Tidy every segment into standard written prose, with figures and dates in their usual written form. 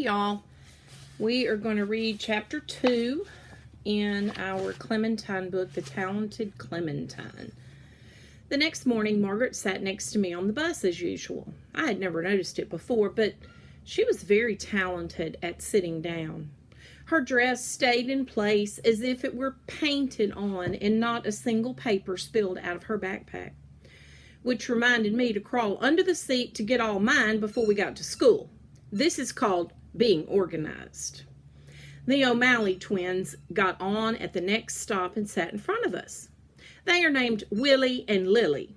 y'all. We are going to read chapter 2 in our Clementine book, The Talented Clementine. The next morning, Margaret sat next to me on the bus as usual. I had never noticed it before, but she was very talented at sitting down. Her dress stayed in place as if it were painted on and not a single paper spilled out of her backpack, which reminded me to crawl under the seat to get all mine before we got to school. This is called being organized. The O'Malley twins got on at the next stop and sat in front of us. They are named Willie and Lily.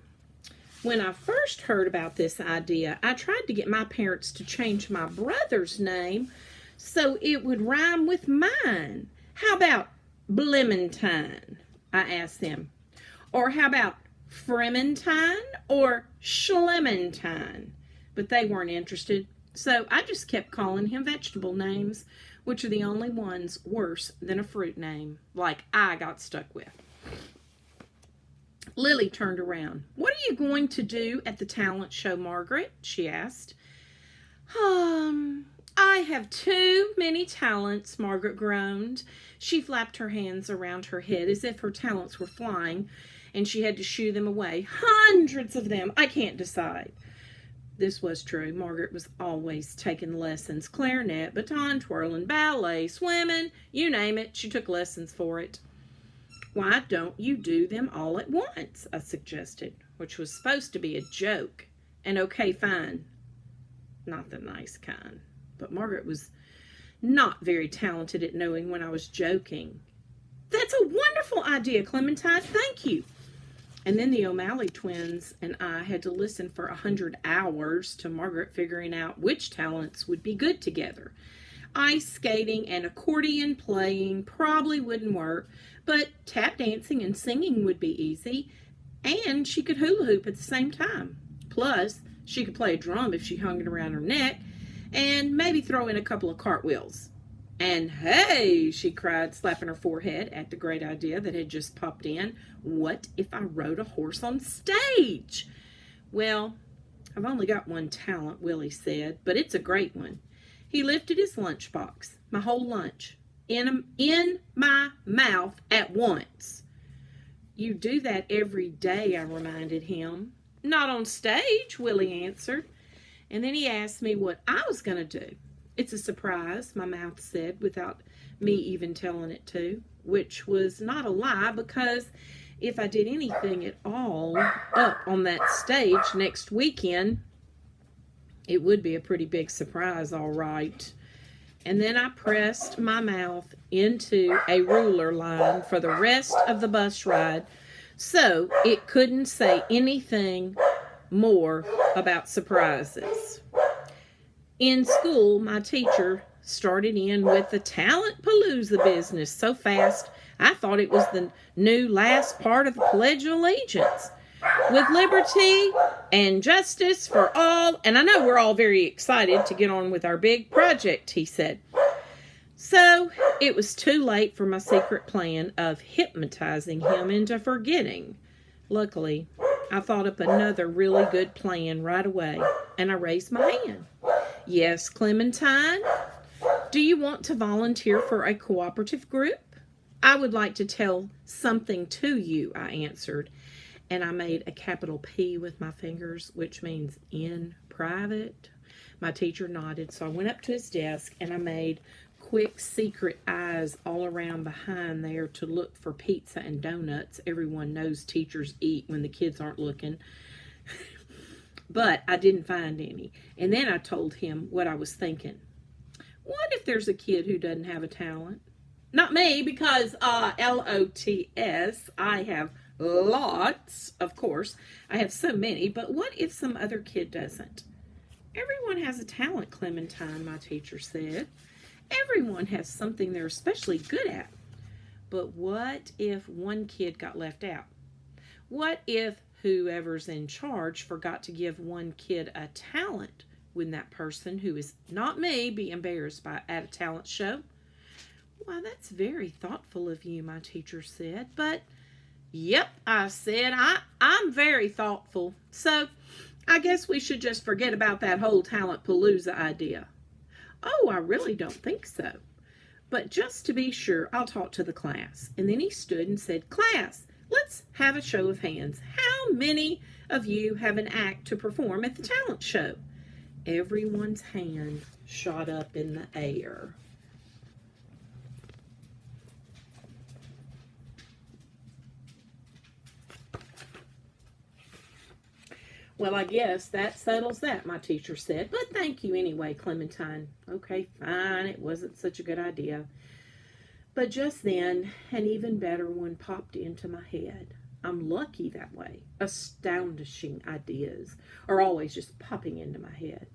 When I first heard about this idea, I tried to get my parents to change my brother's name so it would rhyme with mine. How about Blementine? I asked them. Or how about Frementine or Schlementine? But they weren't interested, so I just kept calling him vegetable names, which are the only ones worse than a fruit name, like I got stuck with. Lily turned around. "What are you going to do at the talent show, Margaret?" she asked. I have too many talents," Margaret groaned. She flapped her hands around her head as if her talents were flying, and she had to shoo them away. "Hundreds of them. I can't decide." This was true. Margaret was always taking lessons. Clarinet, baton twirling, ballet, swimming, you name it. She took lessons for it. "Why don't you do them all at once?" I suggested, which was supposed to be a joke. And okay, fine. Not the nice kind. But Margaret was not very talented at knowing when I was joking. "That's a wonderful idea, Clementine. Thank you." And then the O'Malley twins and I had to listen for 100 hours to Margaret figuring out which talents would be good together. Ice skating and accordion playing probably wouldn't work, but tap dancing and singing would be easy, and she could hula hoop at the same time. Plus, she could play a drum if she hung it around her neck, and maybe throw in a couple of cartwheels. And hey, she cried, slapping her forehead at the great idea that had just popped in. What if I rode a horse on stage? "Well, I've only got one talent," Willie said, "but it's a great one." He lifted his lunchbox, my whole lunch, in my mouth at once. "You do that every day," I reminded him. "Not on stage," Willie answered. And then he asked me what I was going to do. "It's a surprise," my mouth said, without me even telling it to, which was not a lie, because if I did anything at all up on that stage next weekend, it would be a pretty big surprise, all right. And then I pressed my mouth into a ruler line for the rest of the bus ride, so it couldn't say anything more about surprises. In school, my teacher started in with the talent palooza business so fast I thought it was the new last part of the Pledge of Allegiance. "With liberty and justice for all," and I know we're all very excited to get on with our big project, he said. So it was too late for my secret plan of hypnotizing him into forgetting. Luckily, I thought up another really good plan right away, and I raised my hand. "Yes, Clementine, do you want to volunteer for a cooperative group?" "I would like to tell something to you," I answered, and I made a capital P with my fingers, which means in private. My teacher nodded, so I went up to his desk and I made quick secret eyes all around behind there to look for pizza and donuts. Everyone knows teachers eat when the kids aren't looking. But I didn't find any. And then I told him what I was thinking. What if there's a kid who doesn't have a talent? Not me, because LOTS, I have lots, of course. I have so many, but what if some other kid doesn't? "Everyone has a talent, Clementine," my teacher said. "Everyone has something they're especially good at. But what if one kid got left out? What if whoever's in charge forgot to give one kid a talent? Wouldn't that person, who is not me, be embarrassed at a talent show?" "Why, that's very thoughtful of you," my teacher said. "But," "Yep," I said, I'm very thoughtful. So I guess we should just forget about that whole talent palooza idea." Oh, I really don't think so. But just to be sure, I'll talk to the class. And then he stood and said, Class, let's have a show of hands. How many of you have an act to perform at the talent show? Everyone's hand shot up in the air. Well, I guess that settles that, my teacher said. But thank you anyway, Clementine. Okay, fine. It wasn't such a good idea. But just then, an even better one popped into my head. I'm lucky that way. Astonishing ideas are always just popping into my head.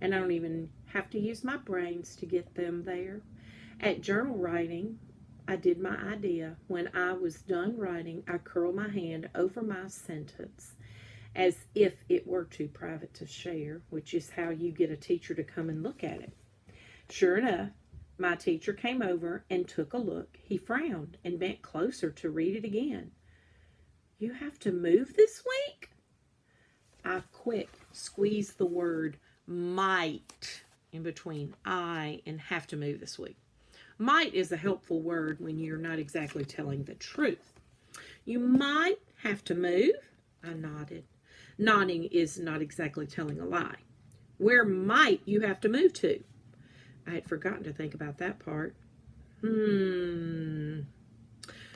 And I don't even have to use my brains to get them there. At journal writing, I did my idea. When I was done writing, I curled my hand over my sentence as if it were too private to share, which is how you get a teacher to come and look at it. Sure enough, my teacher came over and took a look. He frowned and bent closer to read it again. You have to move this week? I quick squeezed the word might in between I and have to move this week. Might is a helpful word when you're not exactly telling the truth. You might have to move. I nodded. Nodding is not exactly telling a lie. Where might you have to move to? I had forgotten to think about that part.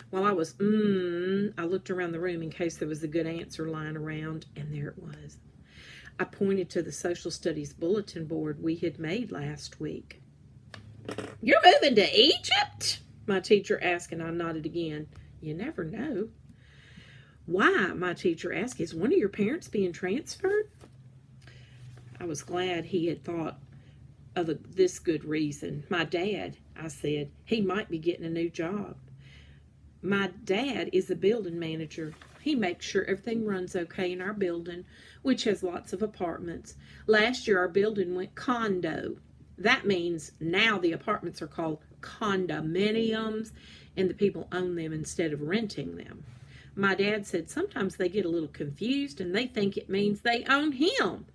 While I was I looked around the room in case there was a good answer lying around, and there it was. I pointed to the social studies bulletin board we had made last week. You're moving to Egypt? My teacher asked, and I nodded again. You never know. Why? My teacher asked. Is one of your parents being transferred? I was glad he had thought of this good reason. My dad, I said, he might be getting a new job. My dad is a building manager. He makes sure everything runs okay in our building, which has lots of apartments. Last year, our building went condo. That means now the apartments are called condominiums, and the people own them instead of renting them. My dad said sometimes they get a little confused and they think it means they own him.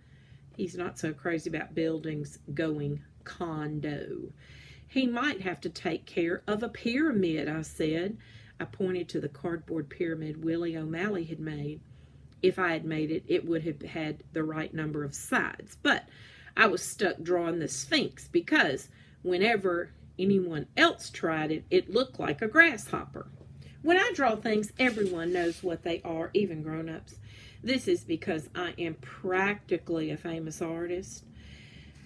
He's not so crazy about buildings going condo. He might have to take care of a pyramid, I said. I pointed to the cardboard pyramid Willie O'Malley had made. If I had made it, it would have had the right number of sides. But I was stuck drawing the Sphinx because whenever anyone else tried it, it looked like a grasshopper. When I draw things, everyone knows what they are, even grown-ups. This is because I am practically a famous artist.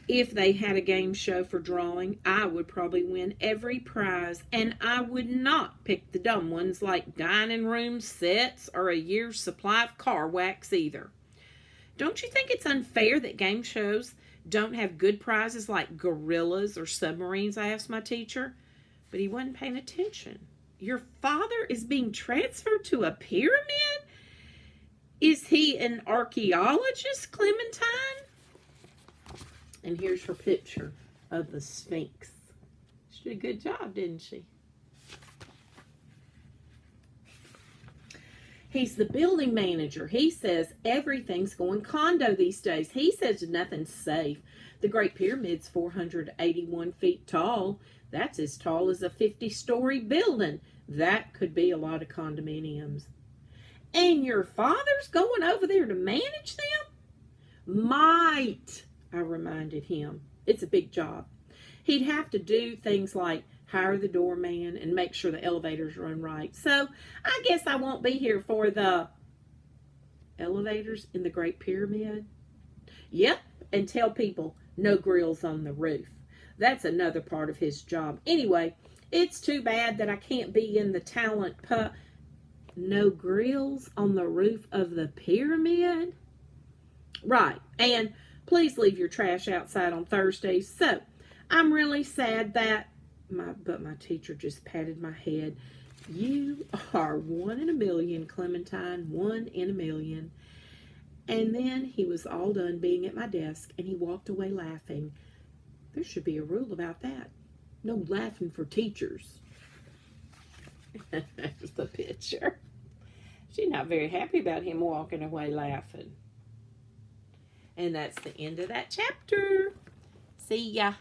If they had a game show for drawing, I would probably win every prize, and I would not pick the dumb ones like dining room sets or a year's supply of car wax either. Don't you think it's unfair that game shows don't have good prizes like gorillas or submarines? I asked my teacher, but he wasn't paying attention. Your father is being transferred to a pyramid? Is he an archaeologist, Clementine? And here's her picture of the Sphinx. She did a good job, didn't she? He's the building manager. He says everything's going condo these days. He says nothing's safe. The Great Pyramid's 481 feet tall. That's as tall as a 50-story building. That could be a lot of condominiums. And your father's going over there to manage them? Might, I reminded him. It's a big job. He'd have to do things like hire the doorman and make sure the elevators run right. So I guess I won't be here for the elevators in the Great Pyramid. Yep, and tell people no grills on the roof. That's another part of his job. Anyway, it's too bad that I can't be in the talent No grills on the roof of the pyramid? Right, and please leave your trash outside on Thursdays. So, I'm really sad that, but my teacher just patted my head. You are 1 in a million, Clementine, 1 in a million. And then he was all done being at my desk, and he walked away laughing. There should be a rule about that. No laughing for teachers. There's the picture. She's not very happy about him walking away laughing. And that's the end of that chapter. See ya.